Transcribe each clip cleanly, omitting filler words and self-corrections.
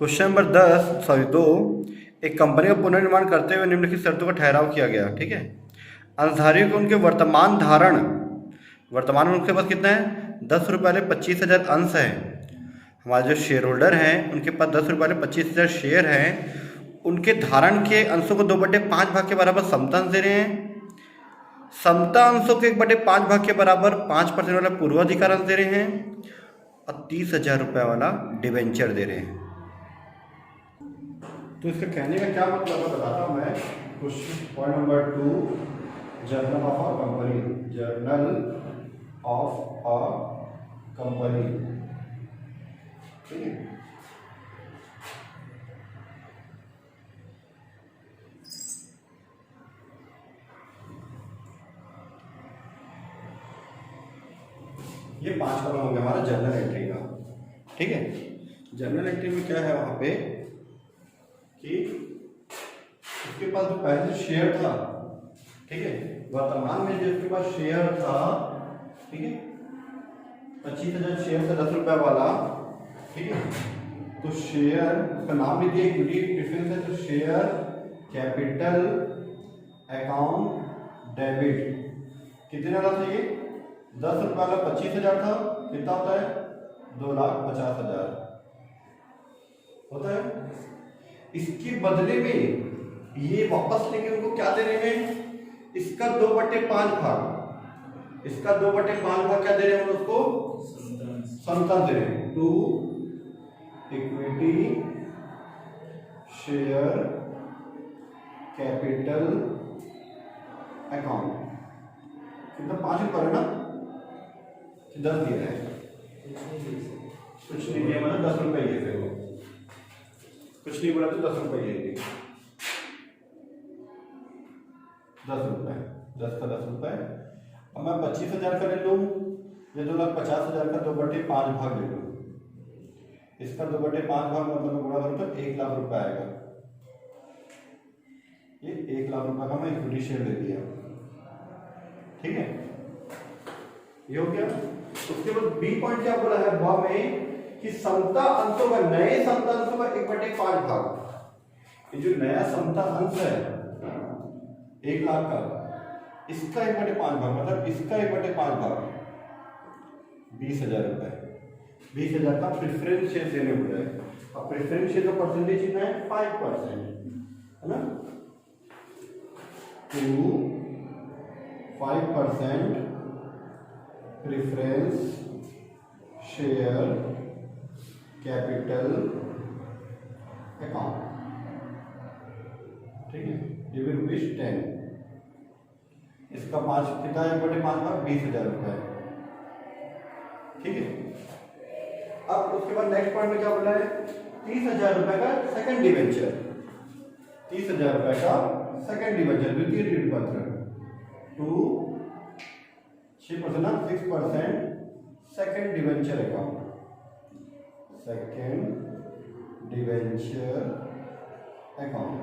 Question number 2 एक company का पुनर्निर्माण करते हुए निम्नलिखित शर्तों का ठहराव किया गया। ठीक है, अंशधारियों को उनके वर्तमान में उनके पास कितना है, 10 रुपये वाले 25,000 अंश है। हमारे जो शेयर होल्डर हैं उनके पास 10 रुपये वाले 25,000 शेयर हैं। उनके धारण के अंशों को 2/5 भाग के बराबर समता अंश दे रहे हैं। समता अंशों के 1/5 भाग के बराबर 5% वाला पूर्वाधिकार अंश दे रहे हैं और 30,000 रुपये वाला डिवेंचर दे रहे हैं। तो इसका कहने का क्या मतलब है बताता हूँ मैं। Question point number 2, journal of a company. Journal of a company, ठीक है। ये 5 कॉलम हो गया हमारा जर्नल एंट्री का। ठीक है, जर्नल एंट्री में क्या है वहां पे कि उसके पास जो पहले शेयर था, ठीक है, वर्तमान में जो उसके पास शेयर था, ठीक है, 25,000 शेयर था 10 रुपये वाला, ठीक है। तो शेयर, उसका नाम लीजिए, इक्विटी प्रेफरेंस है, तो शेयर कैपिटल अकाउंट डेबिट कितने वाला था ये, 10 रुपये वाला 25,000 था, कितना होता है 2,50,000 होता है। इसके बदले में ये वापस लेके उनको क्या दे रहे हैं, इसका 2/5 भाग, इसका 2/5 भाग क्या दे रहे हैं उसको, समता दे रहे हैं। To equity share capital account, कितना 5 रुपये है ना, 10 दिया है, कुछ नहीं दिया मतलब 10 रुपये ही है, फिर वो कुछ नहीं बोला तो 10 रुपये ही है, 10 रुपये, 10 का 10 रुपये। अब मैं 25,000 का ले लूँ या 2,50,000 का 2/5 भाग ले लूँ, इसका 2/5 भाग मतलब मैं गुणा करूँ तो 1,00,000 रुपये आएगा। ये 1,00,000 रुपये का मैं इक्विटी शेयर दे दिया, ठीक है, ये हो गया। उसके बाद बी पॉइंट क्या बोला है वह में कि समता अंशों का, नए समता अंशों का 1/5 भाग, ये जो नया समता अंश है 1,00,000 का, इसका 1/5 भाग मतलब इसका 1/5 भाग 20,000 रुपये, 20,000 का प्रेफरेंस शेयर देने हो जाए। अब प्रेफरेंस शेयर का परसेंटेज कितना है, 5%, है ना, to 5% preference share capital account, ठीक है, ये भी ₹10। इसका 5 कितना है, 1/5 भाग 20,000 रुपये, ठीक है। अब उसके बाद नेक्स्ट पॉइंट में क्या बोला है, 30,000 रुपये का सेकंड डिवेंचर, 30,000 रुपये का सेकंड डिवेंचर, द्वितीय ऋण पत्र, to 6% second debenture account, second debenture account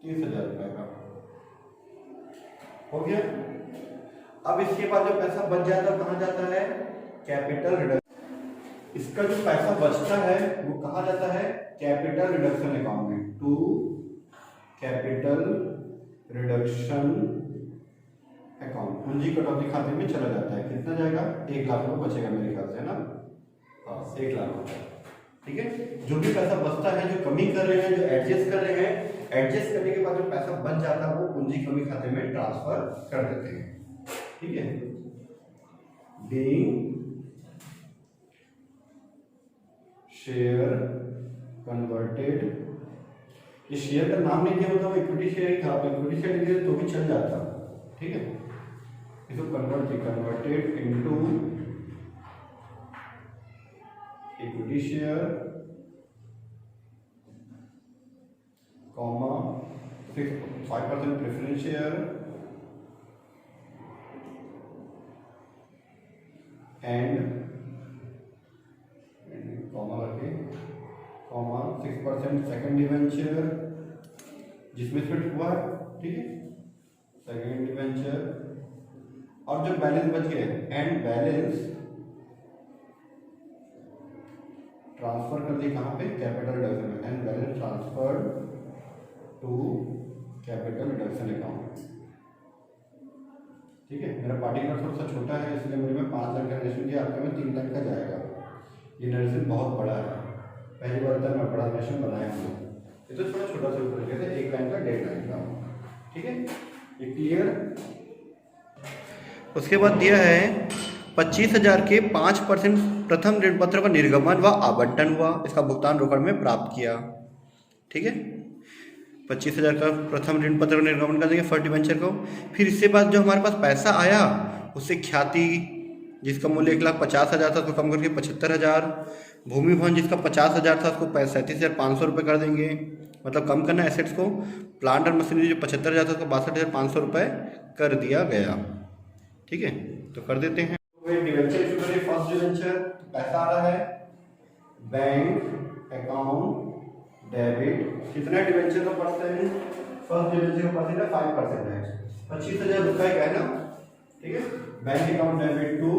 30,000 रुपये का हो गया। अब इसके बाद जो पैसा बच जाता है कहाँ जाता है, कैपिटल रिडक्शन। इसका जो पैसा बचता है वो कहाँ जाता है, कैपिटल रिडक्शन अकाउंट में, टू कैपिटल रिडक्शन अकाउंट, पूंजी कटौती खाते में चला जाता है। कितना जाएगा, 1,00,000 रुपये बचेगा मेरे ख्याल से, है ना, हाँ 1,00,000 रुपये, ठीक है। जो भी पैसा बचता है, जो कमी कर रहे हैं, जो एडजस्ट कर रहे हैं, एडजस्ट करने के बाद जो पैसा बच जाता है वो पूंजी कमी खाते में ट्रांसफर कर देते हैं, ठीक है। बीइंग शेयर कन्वर्टेड, ये शेयर का नाम नहीं दिया मतलब इक्विटी शेयर ही था, इक्विटी शेयर दिया तो भी चल जाता, ठीक है। इसको converted into equity share comma 5% preference share and comma रखे, कॉमा 6% सेकंड डिवेंचर जिसमें फिट हुआ है, ठीक है, सेकंड डिवेंचर, और जो बैलेंस बच गए एंड बैलेंस ट्रांसफर कर दी कहाँ पे, कैपिटल रिडक्शन में, and balance transfer to capital reduction account. ठीक है, मेरा पार्टिकुलर थोड़ा सा छोटा है इसलिए मेरे में 5 लाख का नरेशन दिया, आपके में 3 लाख का जाएगा। ये नरेशन बहुत बड़ा है, पहली बार तक मैं बड़ा नरेशन बनाया हूँ, ये तो थोड़ा छोटा सा तरीके से 1 लाइन का 1.5 लाइन का। ठीक है, ये क्लियर। उसके बाद दिया है 25,000 के 5% प्रथम ऋण पत्र का निर्गमन व आवंटन हुआ, इसका भुगतान रोकड़ में प्राप्त किया। ठीक है, 25,000 का प्रथम ऋण पत्र का निर्गमन कर देंगे फर्स्ट डिबेंचर को। फिर इसके बाद जो हमारे पास पैसा आया उससे ख्याति जिसका मूल्य 1,50,000 था उसको कम करके 75,000, भूमि भवन जिसका 50,000 था उसको 37,500 रुपये कर देंगे, मतलब कम करना एसेट्स को। प्लांट और मशीनरी जो 75,000 था उसको 62,500 रुपये कर दिया गया। ठीक है, तो कर देते हैं। डिवेंचर इशू करिए, फर्स्ट डिवेंचर पैसा आ रहा है बैंक अकाउंट डेबिट, कितना डिवेंचर का परसेंट, फर्स्ट डिवेंचर का परसेंट 5% है, 25,000 रुपये का है ना। ठीक है, bank account debit to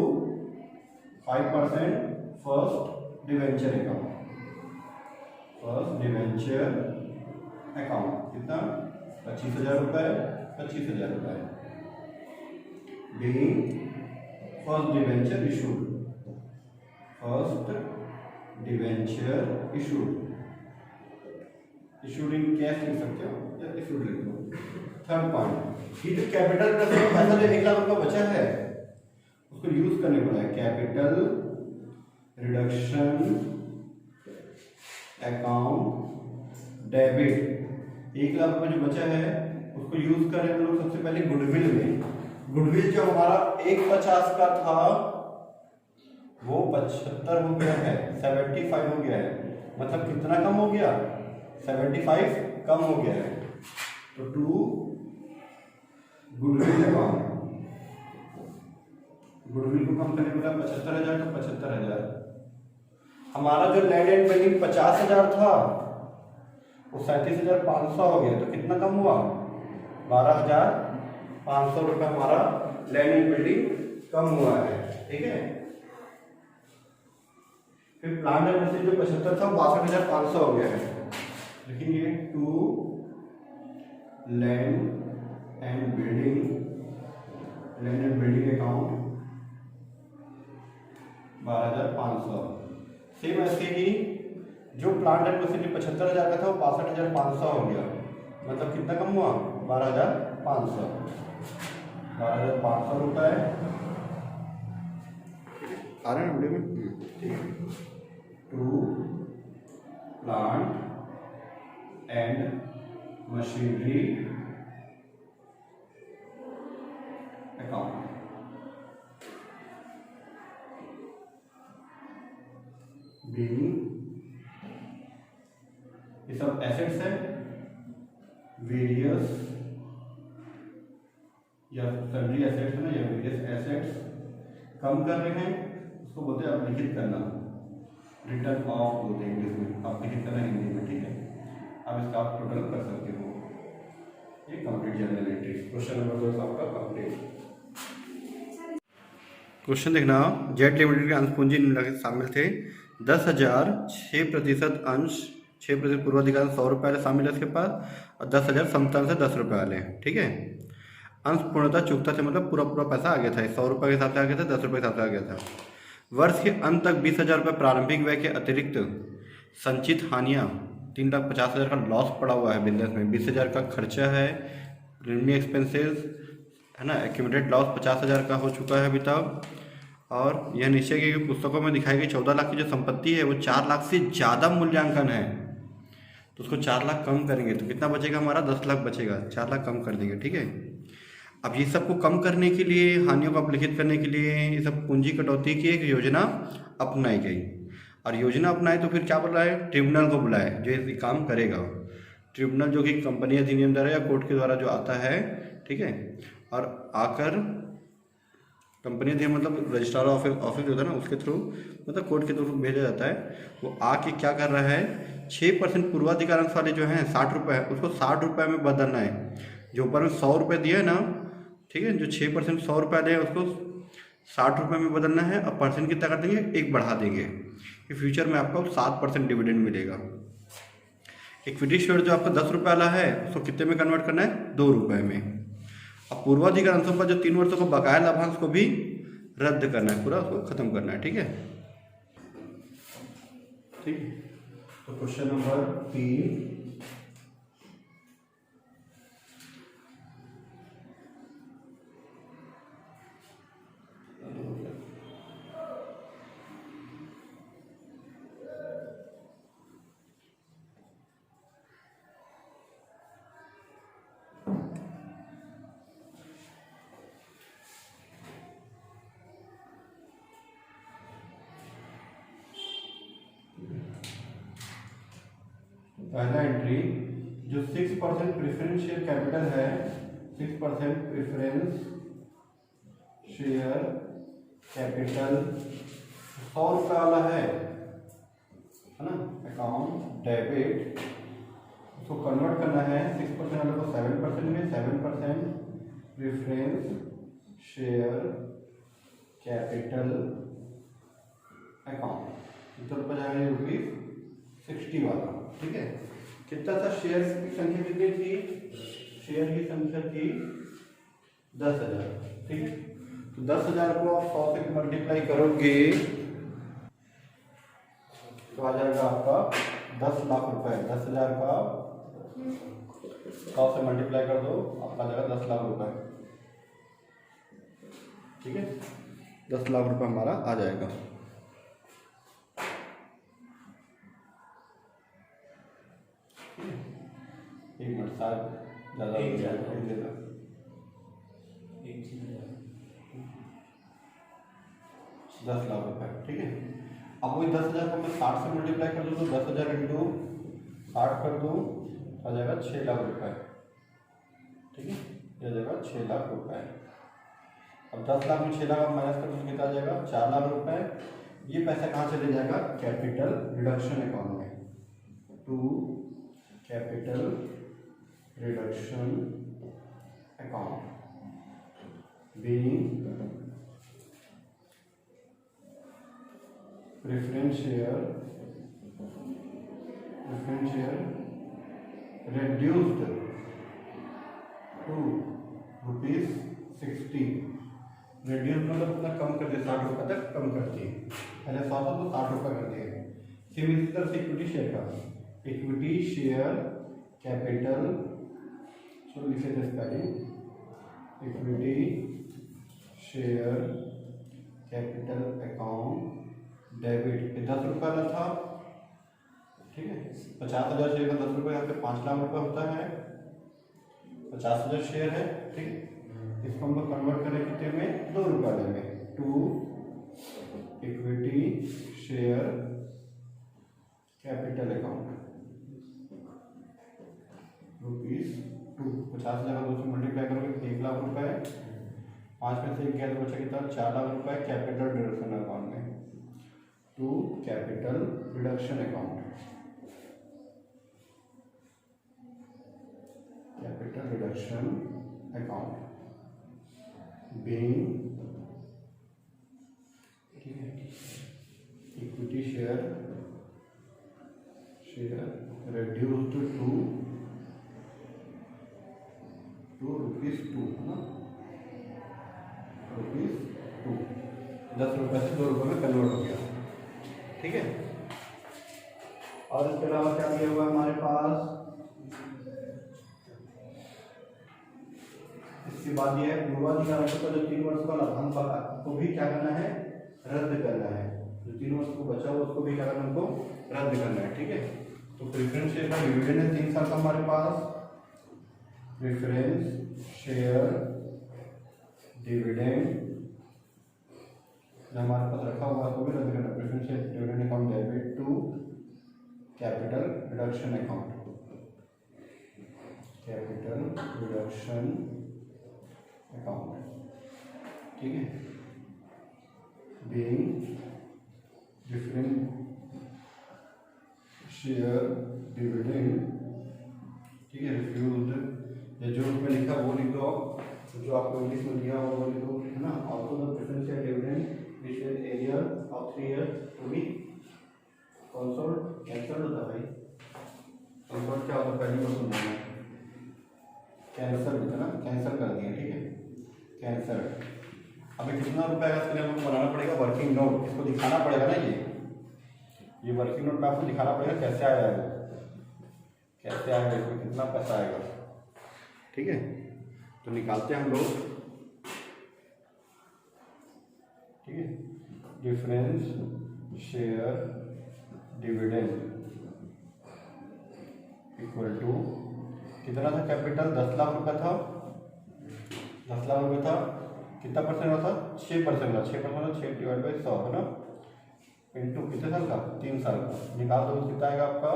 5% first debenture account, first debenture account कितना 25,000 रुपये, 25,000 रुपये being first debenture issued, first debenture issued in cash लिख सकते हो या issued लिख दो। थर्ड पॉइंट, ये जो कैपिटल रिडक्शन का पैसा जो 1 लाख रुपया बचा है उसको यूज करने को है, capital reduction account debit 1 lakh रुपये जो बचा है उसको यूज करें हम लोग सबसे पहले गुडविल में। गुडविल जो हमारा 150 का था वो 75 हो गया है, 75 हो गया है, मतलब कितना कम हो गया, 75 कम हो गया है। तो टू गुडविल अकाउंट, गुडविल को कम करने का 75,000 तो 75,000। हमारा जो लैंड एंड बिल्डिंग 50,000 था वो 37,500 हो गया, तो कितना कम हुआ, 12,500 रुपये हमारा लैंड एंड बिल्डिंग कम हुआ है। ठीक है, फिर प्लांट एंड मशीनरी जो 75 था 62,500 हो गया है, लेकिन ये to land and building account 12,500। Same ऐसे ही जो प्लांट एंड मशीनरी 75,000 का था वो 62,500 हो गया, मतलब कितना कम हुआ, 12,500, 12,500 रुपये आ रहे हैं वीडियो में। ठीक है, to plant and machinery account, ये सब एसेट्स है, वेरियस या सभी एसेट्स है ना, या वेरियस एसेट्स कम कर रहे हैं उसको बोलते हैं अपलिखित करना, रिटर्न ऑफ बोलते हैं इंग्लिश में, अपलिखित करना हिंदी में। ठीक है, अब इसका आप टोटल कर सकते हो। ये complete general entry, question number 2 आपका कंप्लीट। क्वेश्चन देखना, जेट लिमिटेड के अंश पूंजी निम्नलिखित शामिल थे, 10,000 6% अंश 6% पूर्वाधिकार 100 रुपये वाले शामिल है इसके पास, और 10,000 समतल से 10 रुपये वाले। ठीक है, अंश पूर्णतः चुकता थे, मतलब पूरा पैसा आ गया था, 100 रुपये के हिसाब से आ गया था, 10 रुपये के हिसाब से आ गया था। वर्ष के अंत तक 20,000 रुपये प्रारंभिक व्यय के अतिरिक्त संचित हानियाँ 3,50,000 का लॉस पड़ा हुआ है बिजनेस में, 20,000 का खर्चा है, प्रीमियम एक्सपेंसेस है ना, एक्यूमुलेटेड लॉस 50,000 का हो चुका है अभी तक। और यह नीचे की पुस्तकों में दिखाई गई 14 लाख की जो संपत्ति है वो 4 लाख से ज़्यादा मूल्यांकन है, तो उसको 4 लाख कम करेंगे तो कितना बचेगा हमारा, 10 लाख बचेगा, 4 लाख कम कर देंगे। ठीक है, अब ये सबको कम करने के लिए, हानियों को अपलिखित करने के लिए ये सब पूंजी कटौती की एक योजना अपनाई गई, और योजना अपनाए तो फिर क्या बुलाए, ट्रिब्यूनल को बुलाए जो ये काम करेगा। ट्रिब्यूनल जो कि कंपनी अधिनियम द्वारा या कोर्ट के द्वारा जो आता है, ठीक है, और आकर कंपनी अधिनियम मतलब रजिस्ट्रार ऑफिस जो होता है ना उसके थ्रू, मतलब कोर्ट के थ्रू भेजा जाता है, वो आके क्या कर रहा है, 6% पूर्वाधिकार अंश वाले जो हैं 60 रुपये है उसको 60 रुपये में बदलना है। जो ऊपर में 100 रुपये दिया है ना, ठीक है, जो 6% 100 रुपये वाले हैं उसको 60 रुपये में बदलना है, और परसेंट कितना कर देंगे, 1 बढ़ा देंगे। कि फ्यूचर में आपको 7% डिविडेंड मिलेगा। इक्विटी शेयर जो आपका 10 रुपये वाला है उसको कितने में कन्वर्ट करना है, 2 रुपये में। अब पूर्वाधिकार अंशों पर जो 3 वर्षों को बकाया लाभांश को भी रद्द करना है, पूरा उसको खत्म करना है। ठीक है, ठीक है। तो क्वेश्चन नंबर 3, पहला एंट्री जो 6% प्रेफरेंस शेयर कैपिटल है, 6% प्रेफरेंस शेयर कैपिटल 100 रुपये वाला है ना, अकाउंट डेबिट, उसको कन्वर्ट करना है 6% वाले को 7% में, 7% प्रेफरेंस शेयर कैपिटल अकाउंट, कितना रुपये जाएगा, ₹60 वाला। ठीक है, कितना था, शेयर की संख्या कितनी थी, शेयर की संख्या थी 10,000। ठीक है, तो 10,000 को आप 100 से मल्टीप्लाई करोगे तो आ जाएगा आपका 10 लाख रुपए। 10,000 का 100 से मल्टीप्लाई कर दो, आपका आ जाएगा 10 लाख रुपए। ठीक है, 10 लाख रुपए हमारा आ जाएगा। एक मिनट, ज़्यादा 10 लाख रुपए। ठीक है, अब वही 10,000 को मैं 60 से मल्टीप्लाई कर दूँ तो 10,000 इंटू 60 कर दूँ आ जाएगा 6 लाख रुपए। ठीक है, यह जाएगा 6 लाख रुपए। अब 10 लाख में 6 लाख माइनस कर दूँ कितना आ जाएगा, 4 लाख रुपए। ये पैसा कहाँ चले जाएगा, कैपिटल रिडक्शन अकाउंट में, to capital reduction account being preference share reduced to ₹60। Reduce मतलब कितना कम कर दिया, 60 रुपये तक कम कर दिए, पहले 100 था तो 60 रुपये कर दिए। फिर इसी तरह से इक्विटी शेयर का, इक्विटी शेयर कैपिटल, चलो लिखे थे spelling, equity share capital account debit, 10 रुपये वाला था। ठीक है, 50,000 शेयर का 10 रुपये यहाँ पे 5 लाख रुपये होता है, 50,000 शेयर है। ठीक है, इसको हम लोग कन्वर्ट करें कितने में, 2 रुपये वाले में, to equity share capital account ₹2। 50,000 का 2 से मल्टीप्लाई करोगे 1 लाख रुपए, 5 में से 1 गया तो बचा कितना, 4 लाख रुपए कैपिटल रिडक्शन अकाउंट में, to capital reduction account, capital reduction account being equity share reduced to ₹2 है ना, ₹2, 10 रुपये से 2 रुपये में कन्वर्ट हो गया। ठीक है, और इसके अलावा क्या दिया हुआ है हमारे पास, इसके बाद ये पूर्वाधिकार अंशों का जो 3 वर्ष का लाभांश वाला को भी क्या करना है, रद्द करना है। जो 3 वर्ष को बचा हुआ उसको भी क्या करना है, हमको रद्द करना है। ठीक है, तो प्रेफरेंस शेयर का डिविडेंड है 3 साल का हमारे पास, प्रेफरेंस शेयर डिविडेंड जो हमारे पास रखा हुआ है उसको भी रद्द करना है। Preference share dividend account debit to capital reduction account, capital reduction account. ठीक है, बीइंग डिफरेंट शेयर डिविडेंड। ठीक है, रिफ्यूज्ड या जो उसमें लिखा वो लिख दो, जो आपको इंग्लिश में दिया हो वो लिख दो, है ना। Also the preference share dividend which will arrear of 3 years to be cancelled cancel होता है भाई, कंसोल्ड क्या होता है पहली बार सुनना है, कैंसल होता है ना, कैंसल कर दिया, ठीक है, कैंसल। अभी कितना रुपया है इसके लिए हमको बनाना पड़ेगा वर्किंग नोट, इसको दिखाना पड़ेगा ना, ये वर्किंग नोट में आपको दिखाना पड़ेगा कैसे आया है, कैसे आएगा, इसमें कितना पैसा आएगा, ठीक है। तो निकालते हैं हम लोग, ठीक है, difference share dividend equal to कितना था कैपिटल, 10 लाख रुपया था, 10 लाख रुपये था, कितना परसेंट हुआ था, 6% का, 6% 6 डिवाइड बाई 100 है ना, इंटू कितने साल का, 3 साल का, निकाल दो कितना आएगा आपका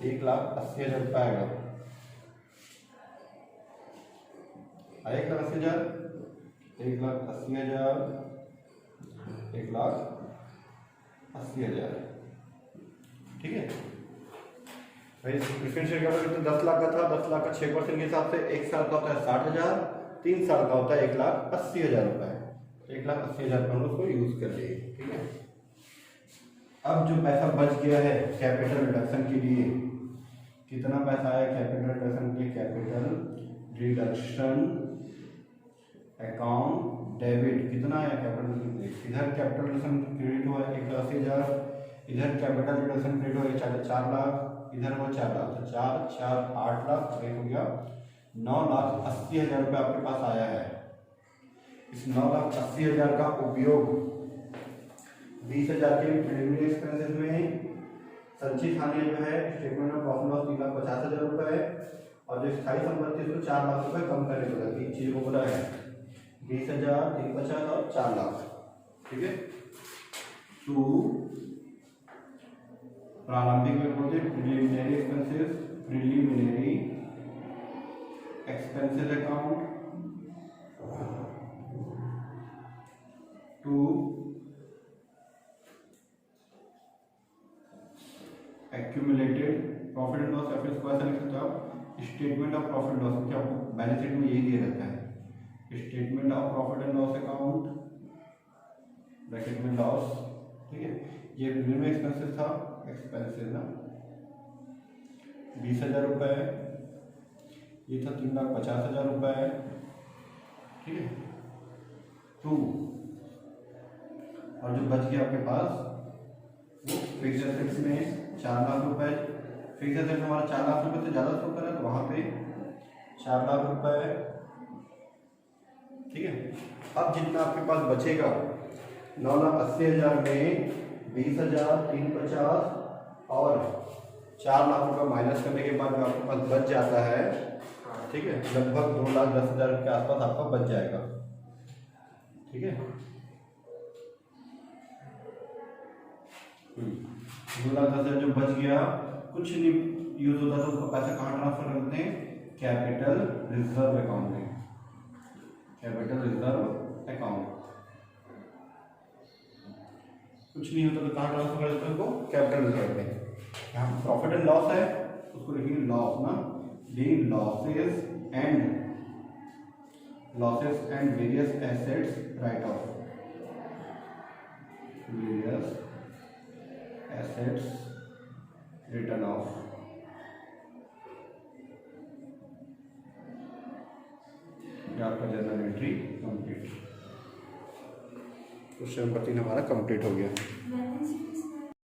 1,80,000 रुपये आएगा, 1,80,000, 1,80,000, 1,80,000, ठीक है भाई। प्रेफरेंस शेयर कैपिटल 10 लाख का था, 10 लाख का 6% के हिसाब से 1 साल का होता है 60,000, 3 साल का होता है 1,80,000 रुपये, 1,80,000 रुपये हम उसको यूज कर लिए, ठीक है। अब जो पैसा बच गया है कैपिटल रिडक्शन के लिए, कितना पैसा आया कैपिटल रिडक्शन के लिए, कैपिटल रिडक्शन अकाउंट डेबिट कितना आया कैपिटल, इधर कैपिटल रिडक्शन क्रेडिट हुआ 1,80,000, इधर कैपिटल रिडक्शन क्रेडिट हुआ 4 लाख, इधर वो 4 लाख, तो 4 4 8 लाख, एक हो गया 9,80,000 रुपये आपके पास आया है। इस 9,80,000 का उपयोग 20,000 के प्रिलिमिनरी एक्सपेंसेस में, संचित हानि जो है स्टेटमेंट ऑफ प्रॉफिट लॉस 3,50,000 रुपये, और जो स्थायी संपत्ति है उसको 4 लाख रुपये कम करने को लगी, चीज को बोला है 20,000, 3,50,000 और 4 लाख, ठीक है। टू प्रारंभिक में बोलते preliminary expenses account, to accumulated profit and loss, या फिर इसको ऐसा लिख सकते हो आप स्टेटमेंट ऑफ प्रॉफिट लॉस, क्योंकि आपको बैलेंस शीट में यही दिया रहता है, statement of profit and loss account bracket में लॉस, ठीक है। ये प्रीमियम एक्सपेंसेस था, एक्सपेंसेस ना 20,000 रुपये, ये था 3,50,000 रुपये, ठीक है। टू और जो बच गया आपके पास वो फिक्स एसेट्स में 4 लाख रुपए, फिक्स एसेट हमारा 4 लाख रुपए से ज़्यादा शो कर है, तो वहाँ पे 4 लाख रुपए, ठीक है। अब जितना आपके पास बचेगा 9,80,000 में 20,000, 350 और 4 लाख रुपए माइनस करने के बाद जो आपके पास बच जाता है, ठीक है, लगभग 2,10,000 के आसपास आपका बच जाएगा, ठीक है। 2,10,000 जो बच गया, कुछ नहीं यूज होता तो उसका पैसा कहाँ ट्रांसफर करते हैं, कैपिटल रिजर्व अकाउंट में, कैपिटल रिजर्व अकाउंट, कुछ नहीं होता तो कहाँ ट्रांसफर कर देते हैं उनको, कैपिटल रिजर्व में। यहाँ प्रॉफिट एंड लॉस है, उसको लिखेंगे लॉस ना, the losses and various assets write off, various assets written off, आपका journal entry complete, question number 3 हमारा कंप्लीट हो गया।